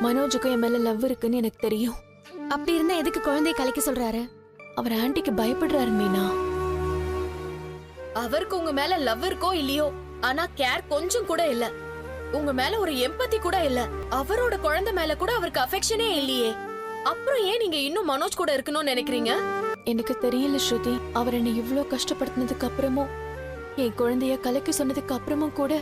மனோஜுக்கும் என் மேல லவ் இருக்குன்னு எனக்கு தெரியும். அப்படி இருந்தா எதுக்கு குழந்தைய கலைக்க சொல்றாரு? அவர் ஆன்ட்டிக்கு பயப்படுறாரு மீனா. அவருக்கு உங்க மேல லவ் இருக்கோ இல்லையோ, ஆனா கேர் கொஞ்சம் கூட இல்ல. உங்க மேல ஒரு எம்பத்தி கூட இல்ல. அவரோட குழந்தை மேல கூட அவருக்கு அஃபெக்ஷனே இல்லையே. அப்புறம் ஏன் நீங்க இன்னும் மனோஜ் கூட இருக்கணும்னு நினைக்கிறீங்க? எனக்கு தெரியல ஸ்ருதி. அவர் என்னை இவ்ளோ கஷ்டப்படுத்தினதுக்கு அப்புறமும், என் குழந்தைய கலைக்க சொன்னதுக்கு அப்புறமும் கூட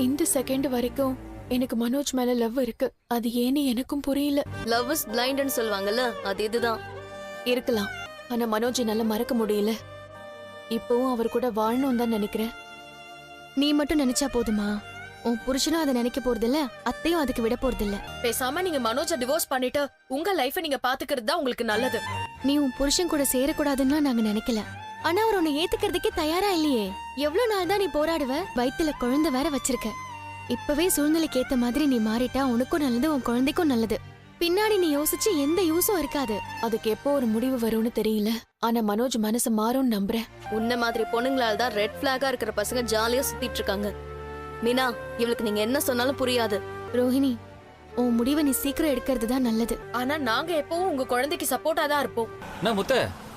இந்த செகண்ட் வரைக்கும் எனக்கு மனோஜ் மேல லவ் இருக்கு. அது ஏன்னு எனக்கும் புரியல. லவ் இஸ் பிளைண்ட்னு சொல்லுவாங்கல்ல, அது இதுதான். இருக்கலாம், ஆனா மனோஜ் என்னால மறக்க முடியல. இப்பவும் அவர் கூட வாழணும் தான் நினைக்கிறேன். நீ மட்டும் நினைச்சா போதுமா? உன் புருஷனும் அதை நினைக்க போறதில்ல, அத்தையும் அதுக்கு விட போறதில்ல. பேசாம நீங்க மனோஜ டிவோர்ஸ் பண்ணிட்டு உங்க லைஃப நீங்க பாத்துக்கிறது தான் உங்களுக்கு நல்லது. நீ உன் புருஷன் கூட சேரக்கூடாதுன்னு நாங்க நினைக்கல. ஆனா அவர் உன்னை ஏத்துக்கிறதுக்கே தயாரா இல்லையே. எவ்வளவு நாள் தான் நீ போராடுவ? வயித்துல குழந்தை வேற வச்சிருக்க. இப்பவே சூழ்நிலைக்கு ஏத்த மாதிரி நீ மாறிட்டா உனக்கும் நல்லது, உன் குழந்தைக்கும் நல்லது. பின்னாடி நீ யோசிச்சு எந்த யூஸும் இருக்காது. அதுக்கு எப்போ ஒரு முடிவு வரும்னு தெரியல. ஆனா மனோஜ் மனசு மாறும்னு நம்புறேன். உன்ன மாதிரி பொண்ணுங்களால தான் ரெட் பிளாகா இருக்கிற பசங்க ஜாலியா சுத்திட்டு இருக்காங்க. மீனா, இவளுக்கு நீங்க என்ன சொன்னாலும் புரியாது. ரோஹிணி, உன் முடிவை நீ சீக்கிரம் எடுக்கிறது தான் நல்லது. ஆனா நாங்க எப்பவும் உங்க குழந்தைக்கு சப்போர்ட்டா தான் இருப்போம். நான் முத்த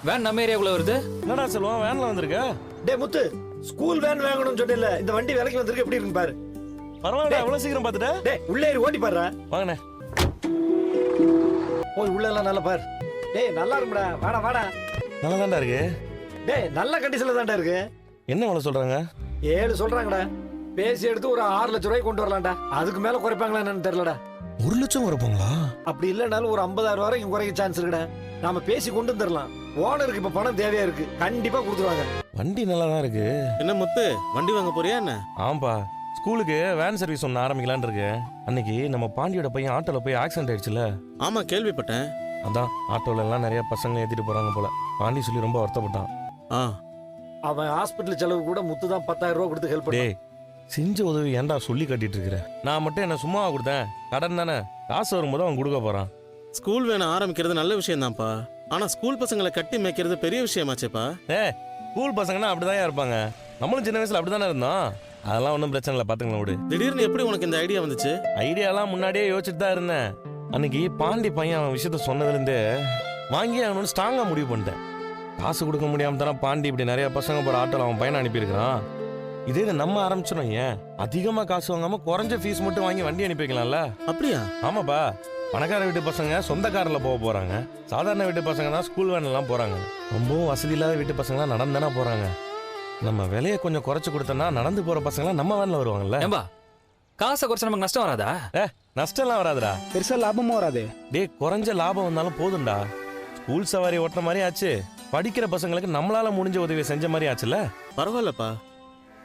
வேன் நம்ம ஏரியாக்குள்ள வருது. என்னடா செல்வம் வேன்ல வந்திருக்க? டேய் முத்து, ஸ்கூல் வேன் வாங்கணும்னு சொன்னேன்ல, இந்த வண்டி விலைக்கு வந்திருக்கு. எப்படி இருக்கு பாரு. பரவாயில்ல, அவ்வளவு சீக்கிரம் பாத்துட்ட. டேய் உள்ளே ஏறி ஓட்டி பாருடா. வாங்கண்ணே. போய் உள்ள எல்லாம் நல்லா பாரு. டேய் நல்லா இருக்குடா, வாடா வாடா. நல்லா தான்டா இருக்கு. டேய் நல்ல கண்டிஷன்ல தான்டா இருக்கு. என்ன அவ்வளவு சொல்றாங்க? 7 சொல்றாங்கடா. பேசி எடுத்து ஒரு 6 லட்சம் ரூபாய் கொண்டு வரலாம்டா. அதுக்கு மேல குறைப்பாங்களா என்னன்னு தெரியலடா. 1 லட்சம் குறைப்பாங்களா? அப்படி இல்லனாலும் ஒரு 50,000 வரைக்கும் குறைக்க சான்ஸ் இருக்குடா. நாம பேசி கொண்டு வந்துடலாம். ஓனருக்கு இப்ப பணம் தேவையா இருக்கு, கண்டிப்பா கொடுத்துருவாங்க. வண்டி நல்லா தான் இருக்கு. என்ன முத்து, வண்டி வாங்க போறியா என்ன? ஆம்பா, ஸ்கூலுக்கு வேன் சர்வீஸ் ஒன்று ஆரம்பிக்கலான்னு இருக்கு. அன்னைக்கு நம்ம பாண்டியோட பையன் ஆட்டோல போய் ஆக்சிடென்ட் ஆயிடுச்சுல. ஆமா, கேள்விப்பட்டேன். அதான் ஆட்டோல எல்லாம் நிறைய பசங்க ஏத்திட்டு போறாங்க போல. பாண்டி சொல்லி ரொம்ப வருத்தப்பட்டான். ஆ, அவன் ஹாஸ்பிட்டல் செலவு கூட முத்து தான் 10,000 ரூபாய் கொடுத்து ஹெல்ப் பண்ணே. செஞ்ச உதவி ஏன்டா சொல்லி கட்டிட்டு இருக்கிற? நான் மட்டும் என்ன சும்மாவா கொடுத்தேன்? கடன் தானே, காசு வரும்போது அவன் கொடுக்க போறான். ஸ்கூல் வேண ஆரம்பிக்கிறது நல்ல விஷயம் தான்ப்பா. ஆனா ஸ்கூல் பசங்களை கட்டி மேய்க்கிறது பெரிய விஷயமாச்சேப்பா. ஸ்கூல் பசங்கன்னா அப்படிதான் இருப்பாங்க. நம்மளும் சின்ன வயசுல அப்படிதானே இருந்தோம். அதெல்லாம் ஒன்றும் பிரச்சனை இல்லை, பாத்துக்கலாம் விடு. திடீர்னு எப்படி உனக்கு இந்த ஐடியா வந்துச்சு? ஐடியாலாம் முன்னாடியே யோசிச்சுட்டு தான் இருந்தேன். அன்னைக்கு பாண்டி பையன் அவன் விஷயத்த சொன்னதுலேருந்து வாங்கி அவனு ஸ்ட்ராங்கா முடிவு பண்ணிட்டேன். காசு கொடுக்க முடியாம தானே பாண்டி இப்படி நிறைய பசங்க போற ஆட்டோல அவன் பையனை அனுப்பியிருக்கிறான். இதே நம்ம ஆரம்பிச்சிடும், ஏன் அதிகமா காசு வாங்காம குறைஞ்ச ஃபீஸ் மட்டும் வாங்கி வண்டி அனுப்பி வைக்கலாம்ல? அப்படியா? ஆமாப்பா, பணக்கார வீட்டு பசங்க சொந்த கார்ல போக போறாங்க. சாதாரண வீட்டு பசங்க தான் ஸ்கூல் வேன் எல்லாம் போறாங்க. ரொம்பவும் வசதி இல்லாத வீட்டு பசங்களாம் நடந்தானே போறாங்க. நம்ம விலையை கொஞ்சம் குறைச்சு கொடுத்தோம்னா நடந்து போற பசங்களாம் நம்ம வேன்ல வருவாங்கல்ல. ஏம்பா, காசை குறைச்சா நமக்கு நஷ்டம் வராதா? நஷ்டம்லாம் வராதுடா, பெருசா லாபமும் வராது. டேய் குறைஞ்ச லாபம் வந்தாலும் போதும்டா. ஸ்கூல் சவாரி ஓட்டுற மாதிரி ஆச்சு, படிக்கிற பசங்களுக்கு நம்மளால முடிஞ்ச உதவியை செஞ்ச மாதிரி ஆச்சுல்ல. பரவாயில்லப்பா,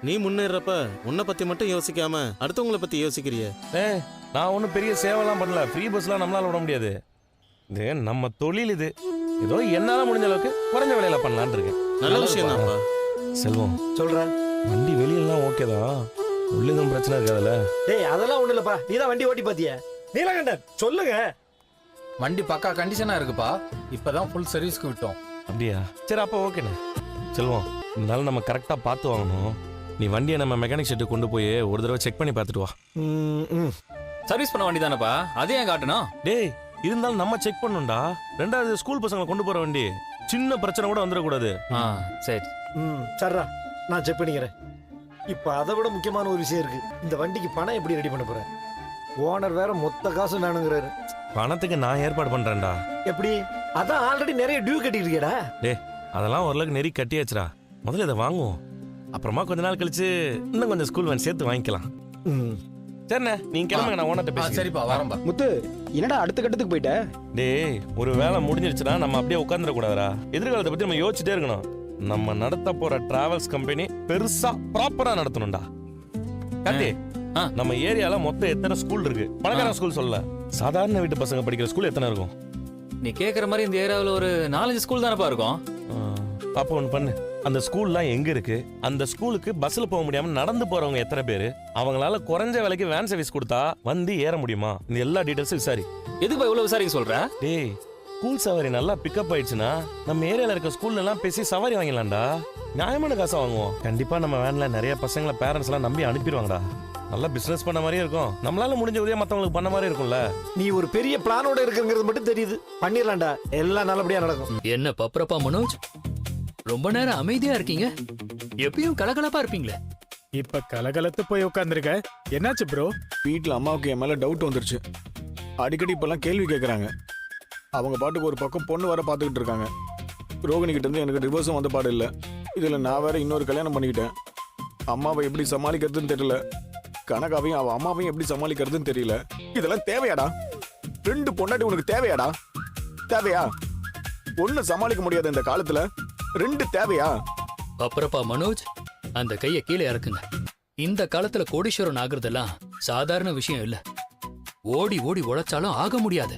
நீ முன்னேறப்ப உன்னை பத்தி மட்டும் யோசிக்காம அடுத்தவங்களை பத்தி யோசிக்கிறிய. நான் ஒன்றும் பெரிய சேவைலாம் பண்ணல. ஃப்ரீ பஸ்லாம் நம்மளால விட முடியாது. இது நம்ம தொழில். இது ஏதோ என்னால முடிஞ்ச அளவுக்கு குறைஞ்ச விலையில பண்ணலான்னு இருக்கேன். நல்ல விஷயம் தான்ப்பா. செல்வம் சொல்றேன், வண்டி வெளியெல்லாம் ஓகே தான், உள்ள எதுவும் பிரச்சனை இருக்காதுல்ல? டேய் அதெல்லாம் ஒண்ணு இல்லப்பா. நீ தான் வண்டி ஓட்டி பாத்தியா? நீலகண்டன் சொல்லுங்க. வண்டி பக்கா கண்டிஷனா இருக்குப்பா. இப்பதான் ஃபுல் சர்வீஸ்க்கு விட்டோம். அப்படியா? சரி அப்போ ஓகேண்ணே. செல்வம், இருந்தாலும் நம்ம கரெக்டா பார்த்து வாங்கணும். நீ வண்டியை நம்ம மெக்கானிக் ஷெட்டு கொண்டு போய் ஒரு தடவை செக் பண்ணி பார்த்துட்டு வா. சர்வீஸ் பண்ண வண்டி தானப்பா, அதே ஏன் காட்டணும்? டேய் இருந்தாலும் நம்ம செக் பண்ணும்டா. ரெண்டாவது ஸ்கூல் பசங்களை கொண்டு போற வண்டி, சின்ன பிரச்சனை கூட வந்துடக்கூடாது. சரி. சரிடா, நான் செக் பண்ணிக்கிறேன். இப்ப அதை விட முக்கியமான ஒரு விஷயம் இருக்கு. இந்த வண்டிக்கு பணம் எப்படி ரெடி பண்ண போறேன்? ஓனர் வேற மொத்த காசும் வேணுங்கிறாரு. பணத்துக்கு நான் ஏற்பாடு பண்றேன்டா. எப்படி? அதான் ஆல்ரெடி நிறைய டியூ கட்டிட்டு இருக்கேடா. டேய் அதெல்லாம் ஓரளவுக்கு நெறி கட்டியாச்சுடா. முதல்ல இதை வாங்குவோம், அப்புறமா கொஞ்ச நாள் கழிச்சு இன்னும் கொஞ்சம் ஸ்கூல் வேன் சேர்த்து வாங்கிக்கலாம். சரிண்ணே, நீங்க கிளம்புங்க, நான் ஓனர்ட்ட பேசி. சரிப்பா, வரம்பா. முத்து, என்னடா அடுத்த கட்டத்துக்கு போயிட்ட? டேய் ஒரு வேலை முடிஞ்சிருச்சுன்னா நம்ம அப்படியே உட்காந்துட கூடாதுடா. எதிர்காலத்தை பத்தி நம்ம யோசிச்சுட்டே இருக்கணும். நம்ம நடத்த போற டிராவல்ஸ் கம்பெனி பெருசா ப்ராப்பரா நடத்தணும்டா. கார்த்தி, நம்ம ஏரியால மொத்தம் எத்தனை ஸ்கூல் இருக்கு? பணக்கார ஸ்கூல் சொல்ல, சாதாரண வீட்டு பசங்க படிக்கிற ஸ்கூல் எத்தனை இருக்கும்? நீ கேக்குற மாதிரி இந்த ஏரியாவில் ஒரு 4-5 ஸ்கூல் தானப்பா இருக்கும். பாப்பா ஒன்று பண்ணு, அந்த ஸ்கூல்லாம் எங்க இருக்கு, அந்த ஸ்கூலுக்கு பஸ்ல போக முடியாம நடந்து போறவங்க எத்தனை பேரு, அவங்களால குறைஞ்ச விலைக்கு வேன் சர்வீஸ் கொடுத்தா வந்து ஏற முடியுமா, இந்த எல்லா டீடைல்ஸும் விசாரி. எதுக்கு இவ்வளவு விசாரிக்க சொல்ற? டேய் ஸ்கூல் சவாரி நல்லா பிக்கப் ஆயிடுச்சுன்னா நம்ம ஏரியால இருக்க ஸ்கூல்ல எல்லாம் பேசி சவாரி வாங்கிடலாம்டா. நியாயமான காசை வாங்குவோம். கண்டிப்பா நம்ம வேன்ல நிறைய பசங்களை பேரண்ட்ஸ் எல்லாம் நம்பி அனுப்பிடுவாங்கடா. நல்லா பிசினஸ் பண்ண மாதிரியே இருக்கும், நம்மளால முடிஞ்ச உதவியா மத்தவங்களுக்கு பண்ண மாதிரி இருக்கும்ல. நீ ஒரு பெரிய பிளானோட இருக்குங்கிறது மட்டும் தெரியுது. பண்ணிடலாம்டா, எல்லாம் நல்லபடியா நடக்கும். என்ன பப்ரப்பா மனோஜ், ரொம்ப நேரம் அமைதியா இருக்கீங்க. எப்பயும் கலகலப்பா இருப்பீங்களே. இப்ப கலகலத்து போய் உட்காந்துருக்க. என்னாச்சு ப்ரோ? வீட்டில் அம்மாவுக்கு என் மேலே டவுட் வந்துருச்சு. அடிக்கடி இப்போல்லாம் கேள்வி கேட்குறாங்க. அவங்க பாட்டுக்கு ஒரு பக்கம் பொண்ணு வர பார்த்துக்கிட்டு இருக்காங்க. ரோகிணி கிட்ட இருந்து எனக்கு டிவோர்ஸும் வந்த பாடு இல்லை. இதில் நான் வேற இன்னொரு கல்யாணம் பண்ணிக்கிட்டேன். அம்மாவை எப்படி சமாளிக்கிறதுன்னு தெரியல, கனகாவையும் அவள் அம்மாவையும் எப்படி சமாளிக்கிறதுன்னு தெரியல. இதெல்லாம் தேவையாடா? 2 பொண்டாட்டி உனக்கு தேவையாடா? தேவையா? ஒன்று சமாளிக்க முடியாத இந்த காலத்தில் 2 தேவையா? பப்ரப்பா மனோஜ், அந்த கைய கீழே இறக்குங்க. இந்த காலத்துல கோடீஸ்வரன் ஆகுறதெல்லாம் சாதாரண விஷயம் இல்ல. ஓடி ஓடி உழைச்சாலும் ஆக முடியாது.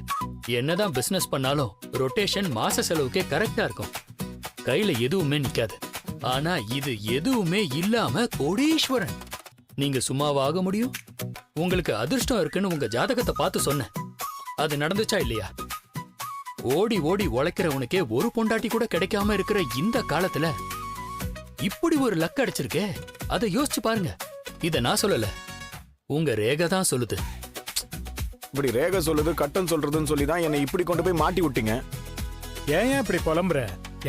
என்னதான் பிசினஸ் பண்ணாலும் ரொட்டேஷன் மாச செலவுக்கே கரெக்டா இருக்கும். கையில எதுவுமே நிக்காது. ஆனா இது எதுவுமே இல்லாம கோடீஸ்வரன். நீங்க சும்மாவா ஆக முடியும்? உங்களுக்கு அதிர்ஷ்டம் இருக்குன்னு உங்க ஜாதகத்தை பார்த்து சொன்னேன். அது நடந்துச்சா இல்லையா? ஓடி ஓடி உழைக்கிறவனுக்கே ஒரு பொண்டாட்டி கூட கிடைக்காம இருக்கிற இந்த காலத்துல இப்படி ஒரு லக் அடிச்சிருக்கே, அதை யோசிச்சு பாருங்க. இத நான் சொல்லல, உங்க ரேகை தான் சொல்லுது. இப்படி ரேகை சொல்லுது, கட்டம் சொல்றதுன்னு சொல்லி தான் என்னை இப்படி கொண்டு போய் மாட்டி விட்டீங்க. ஏன் இப்படி புலம்புற?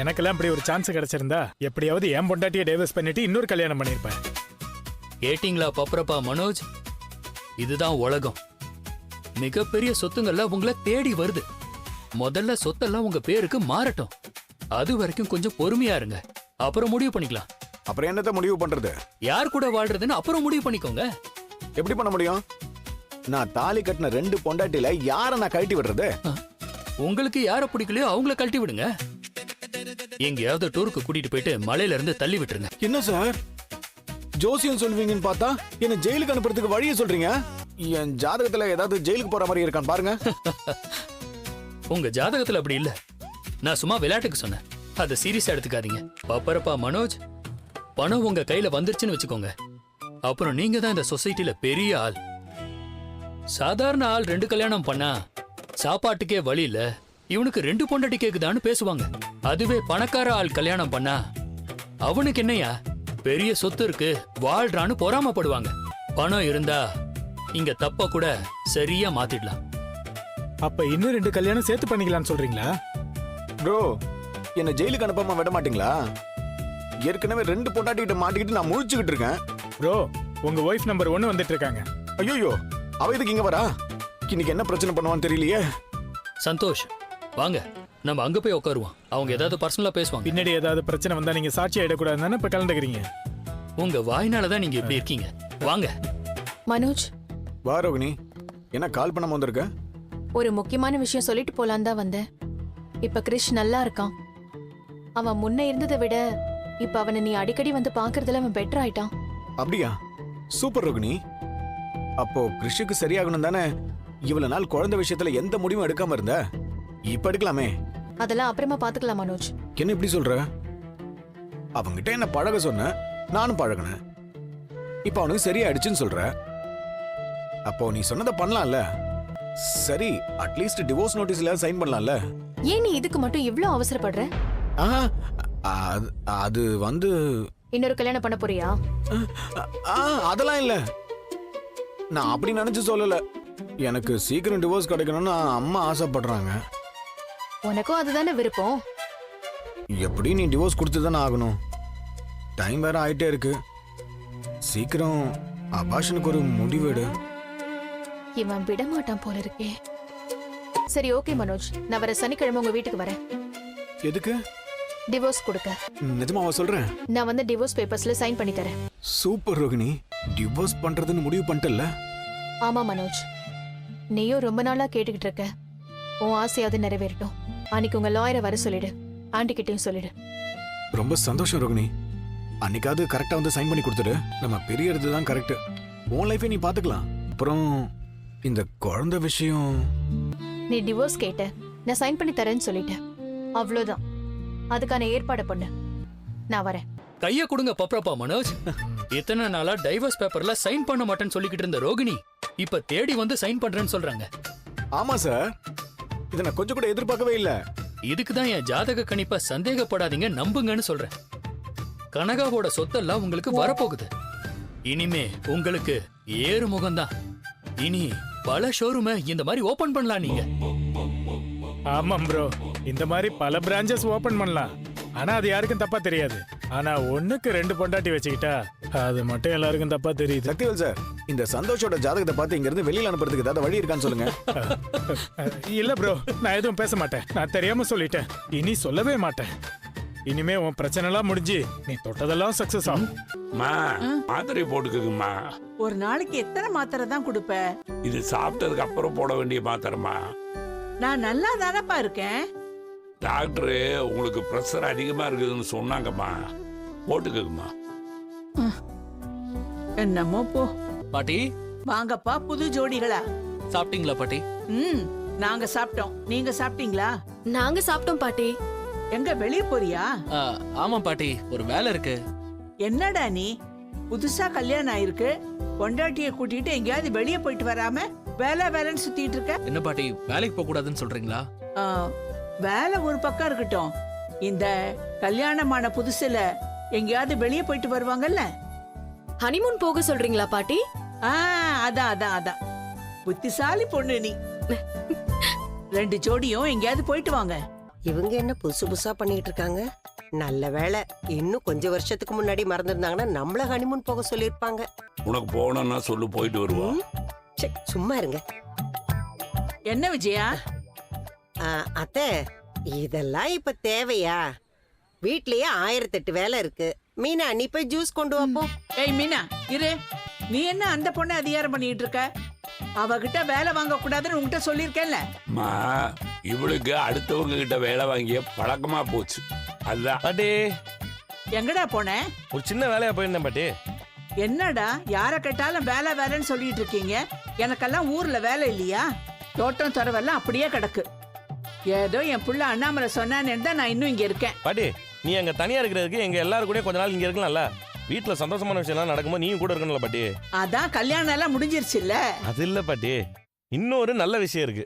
எனக்கெல்லாம் இப்படி ஒரு சான்ஸ் கிடைச்சிருந்தா எப்படியாவது என் பொண்டாட்டியை டைவர்ஸ் பண்ணிட்டு இன்னொரு கல்யாணம் பண்ணிருப்பேன். கேட்டீங்களா பப்ரப்பா மனோஜ்? இதுதான் உலகம். மிகப்பெரிய சொத்துங்கள்லாம் உங்களை தேடி வருது. முதல்ல சொத்தெல்லாம் உங்க பேருக்கு மாறட்டும். அது வரைக்கும் கொஞ்சம் பொறுமையா இருங்க. அப்புறம் முடிவு பண்ணிக்கலாம். அப்புறம் என்னத்த முடிவு பண்றது? யார் கூட வாழ்றதுன்னு அப்புறம் முடிவு பண்ணிக்கோங்க. எப்படி பண்ண முடியும்? நான் தாலி கட்டின 2 பொண்டாட்டில யாரை நான் கழட்டி விடுறது? உங்களுக்கு யார பிடிக்கலையோ அவங்கள கழட்டி விடுங்க. எங்கேயாவது டூருக்கு கூட்டிட்டு போயிட்டு மலையில இருந்து தள்ளி விட்டுருங்க. என்ன சார் ஜோசியம் சொல்வீங்கன்னு பார்த்தா என்ன ஜெயிலுக்கு அனுப்புறதுக்கு வழியை சொல்றீங்க? என் ஜாதகத்துல ஏதாவது ஜெயிலுக்கு போற மாதிரி இருக்கான்னு பாருங்க. உங்க ஜாதகத்துல அப்படி இல்ல. நான் சும்மா விளையாட்டுக்கு சொன்னேன். அதை சீரியஸா எடுத்துக்காதீங்க. பப்பரப்பா மனோஜ், பணம் உங்க கையில வந்துருச்சுன்னு வச்சுக்கோங்க, அப்புறம் நீங்க தான் இந்த சொசைட்டில பெரிய ஆள். சாதாரண ஆள் 2 கல்யாணம் பண்ணா சாப்பாட்டுக்கே வழி இல்ல, இவனுக்கு 2 பொண்டாட்டி கேக்குதான்னு பேசுவாங்க. அதுவே பணக்கார ஆள் கல்யாணம் பண்ணா அவனுக்கு என்னையா பெரிய சொத்து இருக்கு, வாழ்றான்னு பொறாமப்படுவாங்க. பணம் இருந்தா இங்க தப்ப கூட சரியா மாத்திடலாம். அப்ப இன்னும் 2 கல்யாணம் சேர்த்து பண்ணிக்கலாம்னு சொல்றீங்களா? ப்ரோ, என்ன ஜெயிலுக்கு அனுப்பாம விட மாட்டீங்களா? ஏற்கனவே 2 பொண்டாட்டி கிட்ட மாட்டிக்கிட்டு நான் முழிச்சுக்கிட்டு இருக்கேன். ப்ரோ, உங்க ஒய்ஃப் நம்பர் 1 வந்துட்டு இருக்காங்க. ஐயோ, அவ இதுக்கு இங்க வரா? இன்னைக்கு என்ன பிரச்சனை பண்ணுவான்னு தெரியலையே. சந்தோஷ், வாங்க நம்ம அங்க போய் உட்காருவோம். அவங்க ஏதாவது பர்சனலா பேசுவாங்க. பின்னாடி ஏதாவது பிரச்சனை வந்தா நீங்க சாட்சி ஆயிடக்கூடாதுன்னு இப்ப கலந்துக்கிறீங்க. உங்க வாய்னாலதான் நீங்க இப்படி இருக்கீங்க. வாங்க. மனோஜ், வா ரோகிணி, என்ன கால் பண்ணாம வந்திருக்க? ஒரு முக்கியமான விஷயம் சொல்லிட்டு போலான்னு தான் வந்தேன். இப்ப கிரிஷ் நல்லா இருக்கான். அவன் முன்ன இருந்ததை விட இப்ப அவனை நீ அடிக்கடி வந்து பாக்குறதுல அவன் பெட்டர் ஆயிட்டான். அப்படியா? சூப்பர் ரோகிணி. அப்போ கிருஷிக்கு சரியாகணும் தானே இவ்வளவு நாள் குழந்தை விஷயத்துல எந்த முடிவும் எடுக்காம இருந்த? இப்ப எடுக்கலாமே. அதெல்லாம் அப்புறமா பாத்துக்கலாம் மனோஜ். என்ன இப்படி சொல்ற? அவங்கிட்ட என்ன பழக சொன்ன, நானும் பழகினேன். இப்ப அவனுக்கு சரியாயிடுச்சுன்னு சொல்ற. அப்போ நீ சொன்னதை பண்ணலாம்ல? சரி, அட்லீஸ்ட் டிவோர்ஸ் நோட்டீஸ்ல சைன் பண்ணலாம்ல? ஏன் நீ இதுக்கு மட்டும் இவ்ளோ அவசரப்படுற? ஆஹா, அது வந்து இன்னொரு கல்யாணம் பண்ண போறியா? அதெல்லாம் இல்ல. நான் அப்படி நினைச்சு சொல்லல. எனக்கு சீக்கிரம் டிவோர்ஸ் கிடைக்கணும்னு அம்மா ஆசைப்படுறாங்க. உனக்கும் அதுதானே விருப்பம். எப்படி நீ டிவோர்ஸ் கொடுத்து தானே ஆகணும். டைம் வேற ஆயிட்டே இருக்கு. சீக்கிரம் அபாஷனுக்கு ஒரு முடிவெடு. இவன் விட மாட்டான் போல இருக்கே. சரி, ஓகே மனோஜ், நான் வர சனிக்கிழமை உங்க வீட்டுக்கு வரேன். எதுக்கு? டிவோர்ஸ் கொடுக்க. நிஜமாவா சொல்றேன்? நான் வந்து டிவோர்ஸ் பேப்பர்ஸ்ல சைன் பண்ணி தரேன். சூப்பர் ரோகிணி, டிவோர்ஸ் பண்றதுன்னு முடிவு பண்ணிட்டல்ல? ஆமா மனோஜ், நீயும் ரொம்ப நாளா கேட்டுக்கிட்டு இருக்க. உன் ஆசையாவது நிறைவேறட்டும். அன்னைக்கு உங்க லாயரை வர சொல்லிடு, ஆண்டி கிட்டையும் சொல்லிடு. ரொம்ப சந்தோஷம் ரோகிணி. அன்னைக்காவது கரெக்டா வந்து சைன் பண்ணி கொடுத்துடு. நம்ம பெரியறது தான் கரெக்ட். உன் லைஃபை நீ பாத்துக்கலாம். அப்புறம் இந்த குழந்தை விஷயம். நீ டிவோர்ஸ் கேட்ட, நான் சைன் பண்ணி தரேன்னு சொல்லிட்டேன். அவ்வளவுதான். அதுக்கான ஏற்பாடு பண்ணு. நான் வரேன். கைய கொடுங்க பப்ரப்பா மனோஜ். இத்தனை நாளா டைவர்ஸ் பேப்பர்ல சைன் பண்ண மாட்டேன்னு சொல்லிக்கிட்டு இருந்த ரோகிணி இப்ப தேடி வந்து சைன் பண்றேன்னு சொல்றாங்க. ஆமா சார், இதை நான் கொஞ்சம் கூட எதிர்பார்க்கவே இல்ல. இதுக்கு தான் என் ஜாதக கணிப்பை சந்தேகப்படாதீங்க, நம்புங்கன்னு சொல்றேன். கனகாவோட சொத்தெல்லாம் உங்களுக்கு வரப்போகுது. இனிமே உங்களுக்கு ஏறு முகம்தான். இனி பல ஷோரூமை இந்த மாதிரி ஓபன் பண்ணலாம் நீங்க. ஆமாம் ப்ரோ, இந்த மாதிரி பல பிரான்ச்சஸ் ஓபன் பண்ணலாம். ஆனா அது யாருக்கும் தப்பா தெரியாது. ஆனா ஒண்ணுக்கு 2 பொண்டாட்டி வச்சுக்கிட்டா அது மட்டும் எல்லாருக்கும் தப்பா தெரியுது. சக்திவேல் சார், இந்த சந்தோஷோட ஜாதகத்தை பார்த்து இங்க இருந்து வெளியில அனுப்புறதுக்கு ஏதாவது வழி இருக்கான்னு சொல்லுங்க. இல்ல ப்ரோ, நான் எதுவும் பேச மாட்டேன். நான் தெரியாம சொல்லிட்டேன். இனி சொல்லவே மாட்டேன். இனிமே உன் பிரச்சனை எல்லாம் முடிஞ்சு நீ தொட்டதெல்லாம் சக்சஸ் ஆகும். மாத்திரை போட்டுக்குங்கம்மா. ஒரு நாளைக்கு எத்தனை மாத்திரை தான் கொடுப்ப? இது சாப்பிட்டதுக்கு அப்புறம் போட வேண்டிய மாத்திரமா. நான் நல்லா தானப்பா இருக்கேன். டாக்டரு உங்களுக்கு பிரஷர் அதிகமா இருக்குதுன்னு சொன்னாங்கம்மா, போட்டுக்குங்கம்மா. என்னமோ போ. பாட்டி வாங்கப்பா, புது ஜோடிகளா? சாப்பிட்டீங்களா பாட்டி? நாங்க சாப்பிட்டோம். நீங்க சாப்பிட்டீங்களா? நாங்க சாப்பிட்டோம் பாட்டி. எங்க வெளிய போறியா? ஆமா பாட்டி, ஒரு வேலை இருக்கு. என்னடா நீ புதுசா கல்யாணம் ஆயிருக்கு, பொண்டாட்டிய கூட்டிட்டு எங்கேயாவது வெளிய போயிட்டு வராம வேலை வேலைன்னு சுத்திட்டு இருக்க? என்ன பாட்டி, வேலைக்கு போக கூடாதுன்னு சொல்றீங்களா? வேலை ஒரு பக்கம் இருக்கட்டும், இந்த கல்யாணமான புதுசுல எங்கேயாவது வெளிய போயிட்டு வருவாங்கல்ல? ஹனிமூன் போக சொல்றீங்களா பாட்டி? அதான் அதான் அதான், புத்திசாலி பொண்ணு நீ. 2 ஜோடியும் எங்கேயாவது போயிட்டு வாங்க. இவங்க என்ன புதுசு புதுசா பண்ணிட்டு இருக்காங்க? நல்ல வேலை, இன்னும் கொஞ்ச வருஷத்துக்கு முன்னாடி மறந்துருந்தாங்கன்னா நம்மள ஹனிமூன் போக சொல்லிருப்பாங்க. உனக்கு போகணும்னா சொல்லு, போயிட்டு வருவோம். சும்மா இருங்க. என்ன விஜயா? அத்தை, இதெல்லாம் இப்ப தேவையா? வீட்லயே 1008 வேலை இருக்கு. மீனா, நீ போய் ஜூஸ் கொண்டு வாப்போ. ஏய் மீனா, இரு. நீ என்ன அந்த பொண்ணை அதிகாரம் பண்ணிட்டு இருக்க? அவகிட்ட வேலை வாங்க கூடாதுன்னு உன்கிட்ட சொல்லிருக்கேன்ல. இவளுக்கு அடுத்தவங்க கிட்ட வேலை வாங்கிய பழக்கமா போச்சு. அதான். பாட்டி எங்கடா போன? ஒரு சின்ன வேலையா போயிருந்தேன் பாட்டி. என்னடா யார கேட்டாலும் வேலை வேலைன்னு சொல்லிட்டு இருக்கீங்க? எனக்கெல்லாம் ஊர்ல வேலை இல்லையா? தோட்டம் துறவெல்லாம் அப்படியே கிடக்கு. ஏதோ என் புள்ள அண்ணாமலை சொன்னான்னு தான் நான் இன்னும் இங்க இருக்கேன். பாட்டி, நீ அங்க தனியா இருக்கிறதுக்கு எங்க எல்லாரும் கூட கொஞ்ச நாள் இங்க இருக்கலாம்ல. வீட்டுல சந்தோஷமான விஷயம் எல்லாம் நடக்கும்போது நீயும் கூட இருக்கணும்ல பாட்டி. அதான் கல்யாணம் எல்லாம் முடிஞ்சிருச்சு இல்ல? அது இல்ல பாட்டி, இன்னொரு நல்ல விஷயம் இருக்கு.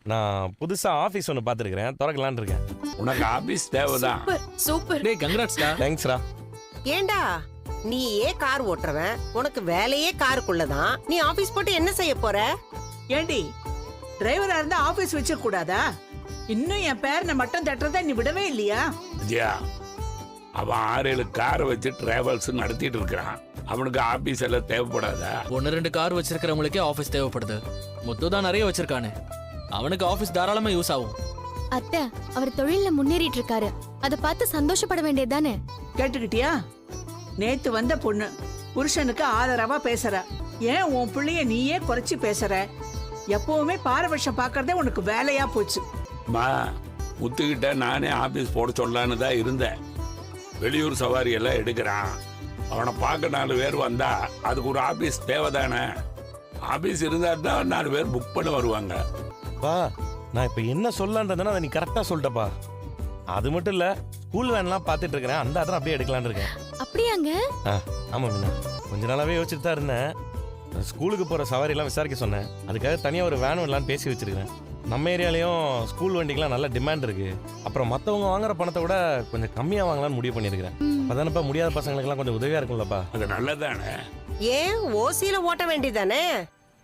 நான் புதுசா ஆபீஸ் ஒன்னு பாத்துருக்கேன், திறக்கலான்னு இருக்கேன். உனக்கு ஆபீஸ் தேவைதான். சூப்பர். டேய் கங்க்ராட்ஸ்டா. தேங்க்ஸ்டா. ஏண்டா, நீ கார் ஓட்டுறவன், உனக்கு வேலையே காருக்குள்ளதான். நீ ஆபீஸ் போட்டு என்ன செய்ய போற? ஏண்டி, டிரைவரா இருந்தா ஆபீஸ் வச்ச கூடாதா? இன்னும் என் பேரனை மட்டும் தட்டுறத நீ விடவே இல்லையா? விஜயா, அவன் 6-7 காரை வச்சு டிராவல்ஸ் நடத்திட்டு இருக்கான். அவனுக்கு ஆபீஸ் எல்லாம் தேவைப்படாதா? 1-2 கார் வச்சிருக்கிறவங்களுக்கே ஆபீஸ் தேவைப்படுது. முத்து தான் நிறைய வச்சிருக்கானே, அவனுக்கு ஆபீஸ் தாராளமா யூஸ் ஆகும். அத்தை, அவர் தொழில்ல முன்னேறிட்டு இருக்காரு, அதை பார்த்து சந்தோஷப்பட வேண்டியதுதானே? கேட்டுக்கிட்டியா? நேத்து வந்த பொண்ணு புருஷனுக்கு ஆதரவா பேசுற. ஏன் உன் பிள்ளைய நீயே குறைச்சி பேசுற? எப்பவுமே பாரபட்சம் பாக்குறதே உனக்கு வேலையா போச்சு. முத்துக்கிட்ட நானே ஆபீஸ் போட சொல்லலான்னு தான் இருந்தேன். வெளியூர் சவாரி எல்லாம் எடுக்கிறான். அவனை பார்க்க 4 பேர் வந்தா அதுக்கு ஒரு ஆபீஸ் தேவைதானே? ஆபீஸ் இருந்தா தான் 4 பேர் புக் பண்ண வருவாங்க. பா, நான் இப்ப என்ன சொல்லலான்றதுன்னா அதை நீ கரெக்டா சொல்லிட்டப்பா. அது மட்டும் இல்ல, ஸ்கூல் வேன்லாம் பார்த்துட்டு இருக்கிறேன், அந்த ஆர்டர் அப்படியே எடுக்கலான்னு இருக்கேன். அப்படியாங்க? ஆமா மீனா, கொஞ்ச நாளாவே யோசிச்சுட்டு தான் இருந்தேன். ஸ்கூலுக்கு போற சவாரி எல்லாம் விசாரிக்க சொன்னேன். அதுக்காக தனியா ஒரு வேன் எல்லாம் பேசி வச்சிருக்கேன். நம்ம ஏரியாலையும் ஸ்கூல் வண்டிக்கெல்லாம் நல்ல டிமாண்ட் இருக்கு. அப்புறம் மற்றவங்க வாங்குற பணத்தை விட கொஞ்சம் கம்மியாக வாங்கலாம்னு முடிவு பண்ணியிருக்கிறேன். அதானப்பா முடியாத பசங்களுக்கெல்லாம் கொஞ்சம் உதவியா இருக்கும்லப்பா. அது நல்லதானே? ஏன் ஓசியில ஓட்ட வேண்டியதானே?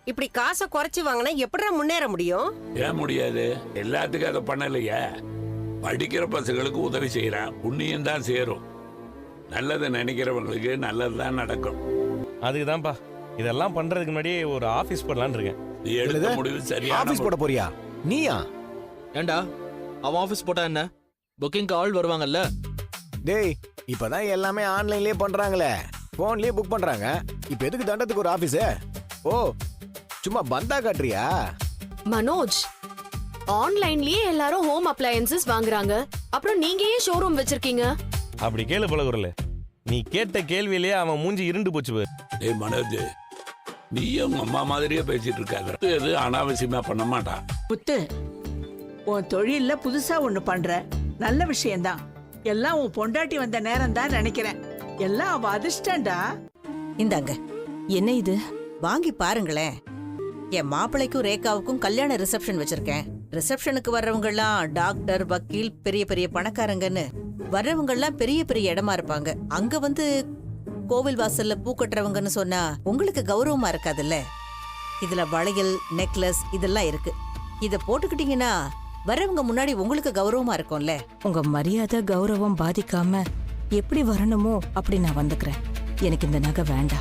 இப்படி காசை குறைச்சி வாங்கினா எப்படிடா முன்னேற முடியும்? ஏன் முடியாது? எல்லாத்துக்கும் அதை பண்ணலையே. படிக்கிற பசங்களுக்கு உதவி செய்யறான், புண்ணியம் தான் சேரும். நல்லதை நினைக்கிறவங்களுக்கு நல்லதுதான் நடக்கும். அதுக்கு தான்ப்பா இதெல்லாம் பண்றதுக்கு முன்னாடி ஒரு ஆபீஸ் போடலான்னு இருக்கேன். நீ எடுத்த முடிவு சரியா? ஆபீஸ் போட போறியா நீயா? ஏண்டா, அவன் ஆபீஸ் போட்டா என்ன? புக்கிங் ஆள் வருவாங்கல்ல. டேய், இப்பதான் எல்லாமே ஆன்லைன்லயே பண்றாங்களே, போன்லயே புக் பண்றாங்க. இப்ப எதுக்கு தண்டத்துக்கு ஒரு ஆபீஸ்? ஓ, சும்மா பந்தா காட்டுறியா? மனோஜ், ஆன்லைன்லயே எல்லாரும் ஹோம் அப்ளையன்சஸ் வாங்குறாங்க, அப்புறம் நீங்க ஏன் ஷோரூம் வச்சிருக்கீங்க? அப்படி கேளு பழகுறல, நீ கேட்ட கேள்வியிலேயே அவன் மூஞ்சி இருண்டு போச்சு பாரு. ஏய் மனோஜ், நீயும் அம்மா மாதிரியே பேசிட்டு இருக்காங்க. எது அனாவசியமா பண்ண மாட்டான். முத்து, உன் தொழில்ல புதுசா ஒண்ணு பண்ற, நல்ல விஷயம்தான். எல்லாம் உன் பொண்டாட்டி வந்த நேரம் தான் நினைக்கிறேன். எல்லாம் அவ அதிர்ஷ்டண்டா. இந்தாங்க, என்ன இது? வாங்கி பாருங்களேன். என் மாப்பிள்ளைக்கும் ரேகாவுக்கும் கல்யாண ரிசப்ஷன் வச்சிருக்கேன். ரிசப்ஷனுக்கு வர்றவங்க எல்லாம் டாக்டர், வக்கீல், பெரிய பெரிய பணக்காரங்கன்னு வர்றவங்க எல்லாம் பெரிய பெரிய இடமா இருப்பாங்க. அங்க வந்து கோவில் வாசல்ல பூ கட்டுறவங்கன்னு சொன்னா உங்களுக்கு கௌரவமா இருக்காதுல்ல. இதுல வளையல், நெக்லஸ் இதெல்லாம் இருக்கு. இத போட்டுக்கிட்டீங்கன்னா வரவங்க முன்னாடி உங்களுக்கு கௌரவமா இருக்கும்ல. உங்க மரியாதை கௌரவம் பாதிக்காம எப்படி வரணுமோ அப்படி நான் வந்துக்கிறேன். எனக்கு இந்த நகை வேண்டாம்.